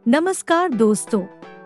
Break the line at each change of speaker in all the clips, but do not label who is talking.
नमस्कार दोस्तों,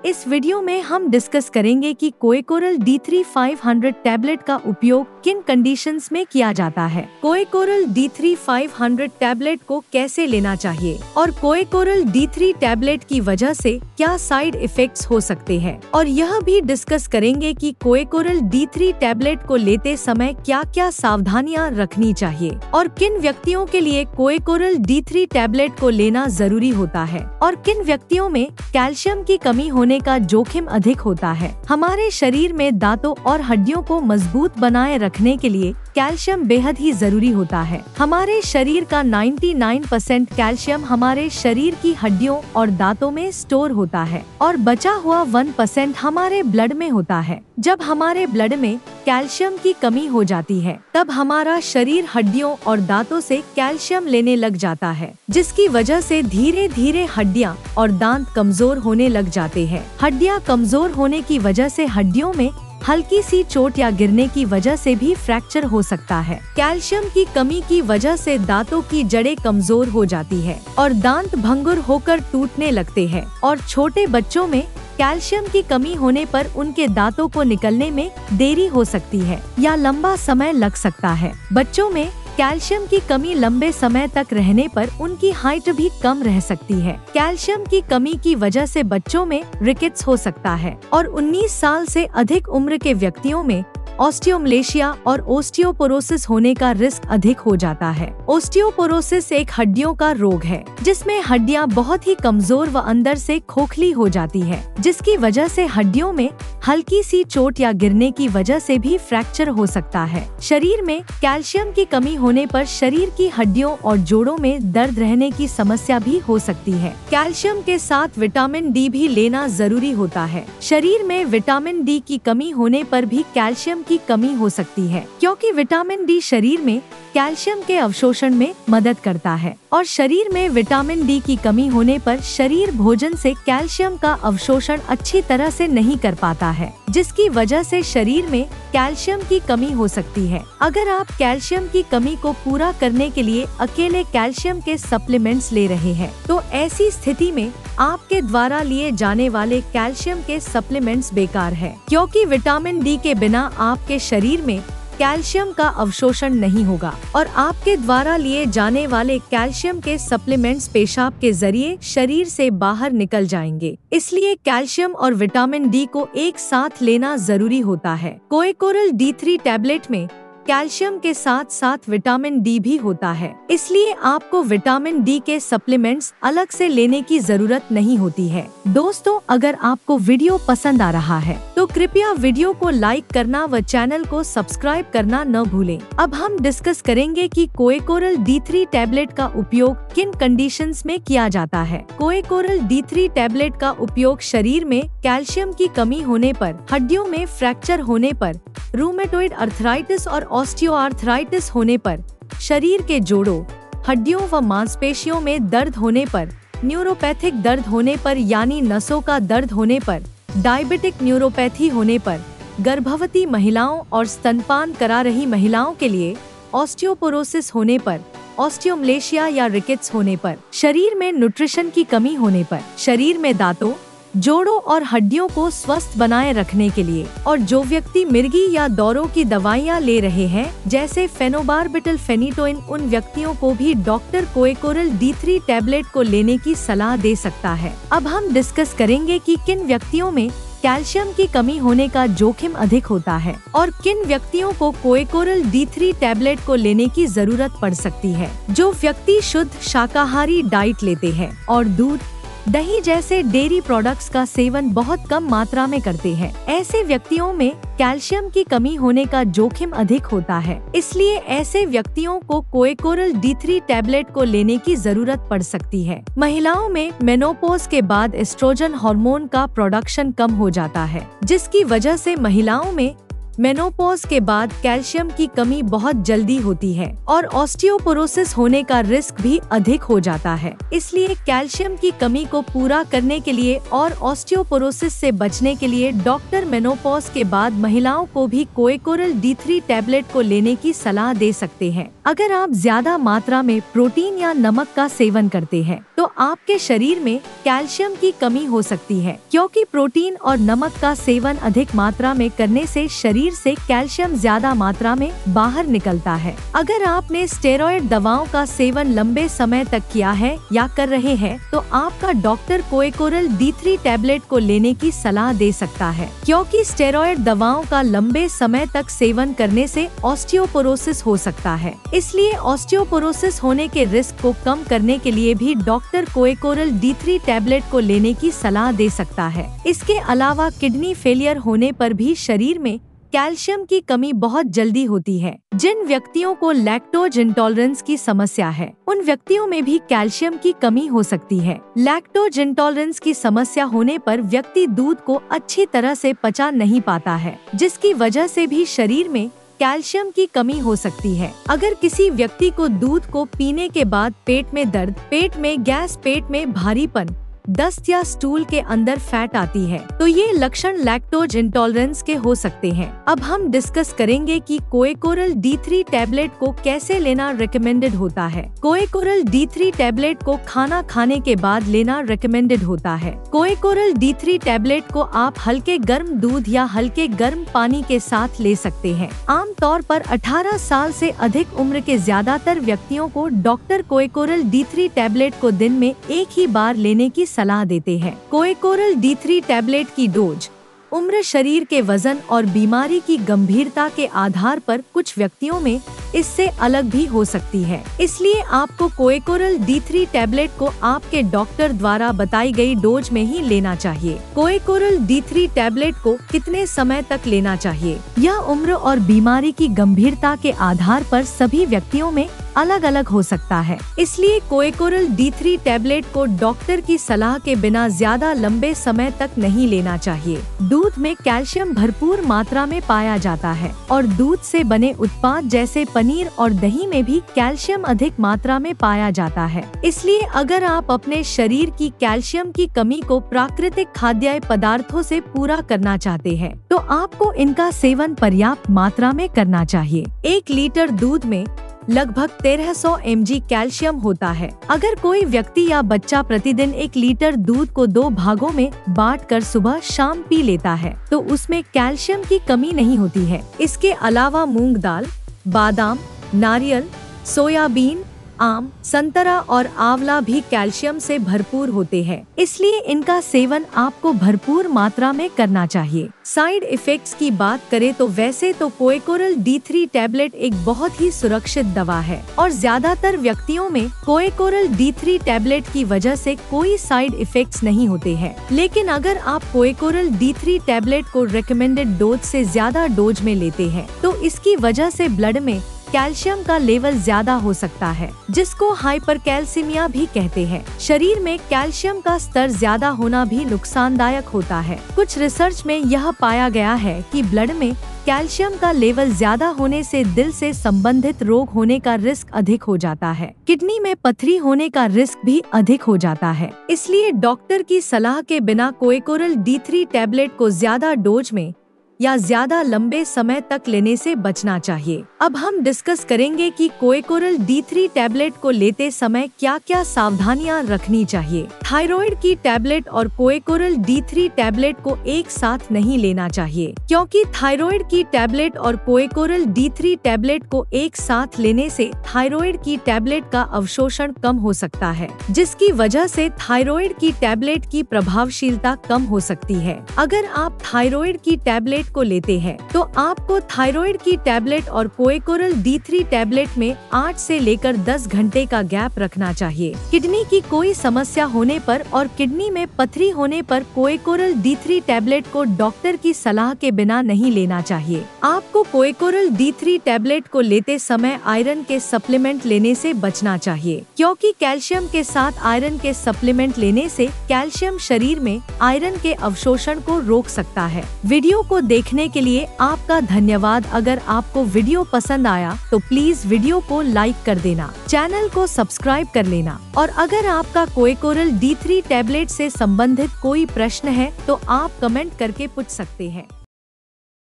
इस वीडियो में हम डिस्कस करेंगे कि कोएकोरल D3 500 टैबलेट का उपयोग किन कंडीशंस में किया जाता है, कोएकोरल D3 500 टैबलेट को कैसे लेना चाहिए और कोएकोरल D3 टैबलेट की वजह से क्या साइड इफेक्ट्स हो सकते हैं। और यह भी डिस्कस करेंगे कि कोएकोरल D3 टैबलेट को लेते समय क्या क्या सावधानियां रखनी चाहिए और किन व्यक्तियों के लिए कोएकोरल D3 टैबलेट को लेना जरूरी होता है और किन व्यक्तियों में कैल्शियम की कमी होने का जोखिम अधिक होता है। हमारे शरीर में दांतों और हड्डियों को मजबूत बनाए रखने के लिए कैल्शियम बेहद ही जरूरी होता है। हमारे शरीर का 99% कैल्शियम हमारे शरीर की हड्डियों और दांतों में स्टोर होता है और बचा हुआ 1% हमारे ब्लड में होता है। जब हमारे ब्लड में कैल्शियम की कमी हो जाती है तब हमारा शरीर हड्डियों और दांतों से कैल्शियम लेने लग जाता है, जिसकी वजह से धीरे धीरे हड्डियां और दांत कमजोर होने लग जाते हैं। हड्डियां कमजोर होने की वजह से हड्डियों में हल्की सी चोट या गिरने की वजह से भी फ्रैक्चर हो सकता है। कैल्शियम की कमी की वजह से दांतों की जड़ें कमजोर हो जाती है और दांत भंगुर होकर टूटने लगते हैं और छोटे बच्चों में कैल्शियम की कमी होने पर उनके दांतों को निकलने में देरी हो सकती है या लंबा समय लग सकता है। बच्चों में कैल्शियम की कमी लंबे समय तक रहने पर उनकी हाइट भी कम रह सकती है। कैल्शियम की कमी की वजह से बच्चों में रिकेट्स हो सकता है और 19 साल से अधिक उम्र के व्यक्तियों में ऑस्टियोमलेशिया और ओस्टियोपोरोसिस होने का रिस्क अधिक हो जाता है। ओस्टियोपोरोसिस एक हड्डियों का रोग है जिसमें हड्डियां बहुत ही कमजोर व अंदर से खोखली हो जाती है, जिसकी वजह से हड्डियों में हल्की सी चोट या गिरने की वजह से भी फ्रैक्चर हो सकता है। शरीर में कैल्शियम की कमी होने पर शरीर की हड्डियों और जोड़ों में दर्द रहने की समस्या भी हो सकती है। कैल्शियम के साथ विटामिन डी भी लेना जरूरी होता है। शरीर में विटामिन डी की कमी होने पर भी कैल्शियम की कमी हो सकती है, क्योंकि विटामिन डी शरीर में कैल्शियम के अवशोषण में मदद करता है और शरीर में विटामिन डी की कमी होने पर शरीर भोजन से कैल्शियम का अवशोषण अच्छी तरह से नहीं कर पाता है, जिसकी वजह से शरीर में कैल्शियम की कमी हो सकती है। अगर आप कैल्शियम की कमी को पूरा करने के लिए अकेले कैल्शियम के सप्लीमेंट्स ले रहे हैं तो ऐसी स्थिति में आपके द्वारा लिए जाने वाले कैल्शियम के सप्लीमेंट्स बेकार है, क्योंकि विटामिन डी के बिना आपके शरीर में कैल्शियम का अवशोषण नहीं होगा और आपके द्वारा लिए जाने वाले कैल्शियम के सप्लीमेंट्स पेशाब के जरिए शरीर से बाहर निकल जाएंगे। इसलिए कैल्शियम और विटामिन डी को एक साथ लेना जरूरी होता है। कोएकोरल D3 टैबलेट में कैल्शियम के साथ साथ विटामिन डी भी होता है, इसलिए आपको विटामिन डी के सप्लीमेंट्स अलग से लेने की जरूरत नहीं होती है। दोस्तों, अगर आपको वीडियो पसंद आ रहा है तो कृपया वीडियो को लाइक करना व चैनल को सब्सक्राइब करना न भूलें। अब हम डिस्कस करेंगे कि कोएकोरल D3 टैबलेट का उपयोग किन कंडीशंस में किया जाता है। कोएकोरल D3 टैबलेट का उपयोग शरीर में कैल्शियम की कमी होने पर, हड्डियों में फ्रैक्चर होने पर, रूमेटॉइड अर्थराइटिस और ऑस्टियोआर्थराइटिस होने पर, शरीर के जोड़ों, हड्डियों व मांसपेशियों में दर्द होने पर, न्यूरोपैथिक दर्द होने पर यानी नसों का दर्द होने पर, डायबिटिक न्यूरोपैथी होने पर, गर्भवती महिलाओं और स्तनपान करा रही महिलाओं के लिए ऑस्टियोपोरोसिस होने पर, ऑस्टियोमलेशिया या रिकेट्स होने पर, शरीर में न्यूट्रिशन की कमी होने पर, शरीर में दांतों, जोड़ों और हड्डियों को स्वस्थ बनाए रखने के लिए, और जो व्यक्ति मिर्गी या दौरों की दवाइयाँ ले रहे हैं जैसे फेनोबारबिटल फेनिटोइन, उन व्यक्तियों को भी डॉक्टर कोएकोरल D3 टैबलेट को लेने की सलाह दे सकता है। अब हम डिस्कस करेंगे कि किन व्यक्तियों में कैल्शियम की कमी होने का जोखिम अधिक होता है और किन व्यक्तियों को कोएकोरल D3 टैबलेट को लेने की जरूरत पड़ सकती है। जो व्यक्ति शुद्ध शाकाहारी डाइट लेते हैं और दूध, दही जैसे डेयरी प्रोडक्ट्स का सेवन बहुत कम मात्रा में करते हैं, ऐसे व्यक्तियों में कैल्शियम की कमी होने का जोखिम अधिक होता है। इसलिए ऐसे व्यक्तियों को कोएकोरल D3 टैबलेट को लेने की जरूरत पड़ सकती है। महिलाओं में मेनोपॉज के बाद एस्ट्रोजन हार्मोन का प्रोडक्शन कम हो जाता है, जिसकी वजह से महिलाओं में मेनोपॉज के बाद कैल्शियम की कमी बहुत जल्दी होती है और ऑस्टियोपोरोसिस होने का रिस्क भी अधिक हो जाता है। इसलिए कैल्शियम की कमी को पूरा करने के लिए और ऑस्टियोपोरोसिस से बचने के लिए डॉक्टर मेनोपॉज के बाद महिलाओं को भी कोएकोरल D3 टैबलेट को लेने की सलाह दे सकते हैं। अगर आप ज्यादा मात्रा में प्रोटीन या नमक का सेवन करते हैं तो आपके शरीर में कैल्शियम की कमी हो सकती है, क्योंकि प्रोटीन और नमक का सेवन अधिक मात्रा में करने से शरीर से कैल्शियम ज्यादा मात्रा में बाहर निकलता है। अगर आपने स्टेरॉयड दवाओं का सेवन लंबे समय तक किया है या कर रहे हैं, तो आपका डॉक्टर कोएकोरल D3 टैबलेट को लेने की सलाह दे सकता है, क्योंकि स्टेरॉयड दवाओं का लंबे समय तक सेवन करने से ऑस्टियोपोरोसिस हो सकता है। इसलिए ऑस्टियोपोरोसिस होने के रिस्क को कम करने के लिए भी डॉक्टर कोएकोरल D3 टैबलेट को लेने की सलाह दे सकता है। इसके अलावा किडनी फेलियर होने पर भी शरीर में कैल्शियम की कमी बहुत जल्दी होती है। जिन व्यक्तियों को लैक्टोज इंटॉलरेंस की समस्या है, उन व्यक्तियों में भी कैल्शियम की कमी हो सकती है। लैक्टोज इंटॉलरेंस की समस्या होने पर व्यक्ति दूध को अच्छी तरह से पचा नहीं पाता है, जिसकी वजह से भी शरीर में कैल्शियम की कमी हो सकती है। अगर किसी व्यक्ति को दूध को पीने के बाद पेट में दर्द, पेट में गैस, पेट में भारीपन, दस्त या स्टूल के अंदर फैट आती है, तो ये लक्षण लैक्टोज इंटॉलरेंस के हो सकते हैं। अब हम डिस्कस करेंगे कि कोएकोरल D3 टैबलेट को कैसे लेना रिकमेंडेड होता है। कोएकोरल D3 टैबलेट को खाना खाने के बाद लेना रिकमेंडेड होता है। कोएकोरल D3 टैबलेट को आप हल्के गर्म दूध या हल्के गर्म पानी के साथ ले सकते हैं। आमतौर पर 18 साल से अधिक उम्र के ज्यादातर व्यक्तियों को डॉक्टर कोएकोरल D3 टैबलेट को दिन में एक ही बार लेने की सलाह देते हैं। कोएकोरल D3 टैबलेट की डोज उम्र, शरीर के वजन और बीमारी की गंभीरता के आधार पर कुछ व्यक्तियों में इससे अलग भी हो सकती है। इसलिए आपको कोएकोरल D3 टैबलेट को आपके डॉक्टर द्वारा बताई गई डोज में ही लेना चाहिए। कोएकोरल D3 टैबलेट को कितने समय तक लेना चाहिए, यह उम्र और बीमारी की गंभीरता के आधार पर सभी व्यक्तियों में अलग अलग हो सकता है। इसलिए कोएकोरल D3 टैबलेट को डॉक्टर की सलाह के बिना ज्यादा लंबे समय तक नहीं लेना चाहिए। दूध में कैल्शियम भरपूर मात्रा में पाया जाता है और दूध से बने उत्पाद जैसे पनीर और दही में भी कैल्शियम अधिक मात्रा में पाया जाता है। इसलिए अगर आप अपने शरीर की कैल्शियम की कमी को प्राकृतिक खाद्य पदार्थों से पूरा करना चाहते हैं, तो आपको इनका सेवन पर्याप्त मात्रा में करना चाहिए। 1 लीटर दूध में लगभग 1300 mg कैल्शियम होता है। अगर कोई व्यक्ति या बच्चा प्रतिदिन 1 लीटर दूध को 2 भागों में बांटकर सुबह शाम पी लेता है, तो उसमें कैल्शियम की कमी नहीं होती है। इसके अलावा मूंग दाल, बादाम, नारियल, सोयाबीन, आम, संतरा और आंवला भी कैल्शियम से भरपूर होते हैं। इसलिए इनका सेवन आपको भरपूर मात्रा में करना चाहिए। साइड इफेक्ट्स की बात करें तो वैसे तो कोएकोरल D3 टैबलेट एक बहुत ही सुरक्षित दवा है और ज्यादातर व्यक्तियों में कोएकोरल D3 टैबलेट की वजह से कोई साइड इफेक्ट्स नहीं होते हैं। लेकिन अगर आप कोएकोरल D3 टैबलेट को रिकमेंडेड डोज से ज्यादा डोज में लेते हैं, तो इसकी वजह से ब्लड में कैल्शियम का लेवल ज्यादा हो सकता है, जिसको हाइपरकैल्सीमिया भी कहते हैं। शरीर में कैल्शियम का स्तर ज्यादा होना भी नुकसानदायक होता है। कुछ रिसर्च में यह पाया गया है कि ब्लड में कैल्शियम का लेवल ज्यादा होने से दिल से संबंधित रोग होने का रिस्क अधिक हो जाता है। किडनी में पथरी होने का रिस्क भी अधिक हो जाता है। इसलिए डॉक्टर की सलाह के बिना कोएकोरल D3 टैबलेट को ज्यादा डोज में या ज्यादा लंबे समय तक लेने से बचना चाहिए। अब हम डिस्कस करेंगे कि कोएकोरल D3 टैबलेट को लेते समय क्या क्या सावधानियां रखनी चाहिए। थायराइड की टैबलेट और कोएकोरल D3 टैबलेट को एक साथ नहीं लेना चाहिए, क्योंकि थायराइड की टैबलेट और कोएकोरल D3 टैबलेट को एक साथ लेने से थायराइड की टैबलेट का अवशोषण कम हो सकता है, जिसकी वजह से थायराइड की टैबलेट की प्रभावशीलता कम हो सकती है। अगर आप थायराइड की टैबलेट को लेते हैं, तो आपको थायराइड की टैबलेट और कोएकोरल D3 टैबलेट में 8 से लेकर 10 घंटे का गैप रखना चाहिए। किडनी की कोई समस्या होने पर और किडनी में पथरी होने पर कोएकोरल D3 टैबलेट को डॉक्टर की सलाह के बिना नहीं लेना चाहिए। आपको कोएकोरल D3 टैबलेट को लेते समय आयरन के सप्लीमेंट लेने से बचना चाहिए, क्योंकि कैल्शियम के साथ आयरन के सप्लीमेंट लेने से कैल्शियम शरीर में आयरन के अवशोषण को रोक सकता है। वीडियो को देखने के लिए आपका धन्यवाद। अगर आपको वीडियो पसंद आया तो प्लीज वीडियो को लाइक कर देना, चैनल को सब्सक्राइब कर लेना, और अगर आपका कोएकोरल D3 टैबलेट से संबंधित कोई प्रश्न है तो आप कमेंट करके पूछ सकते हैं।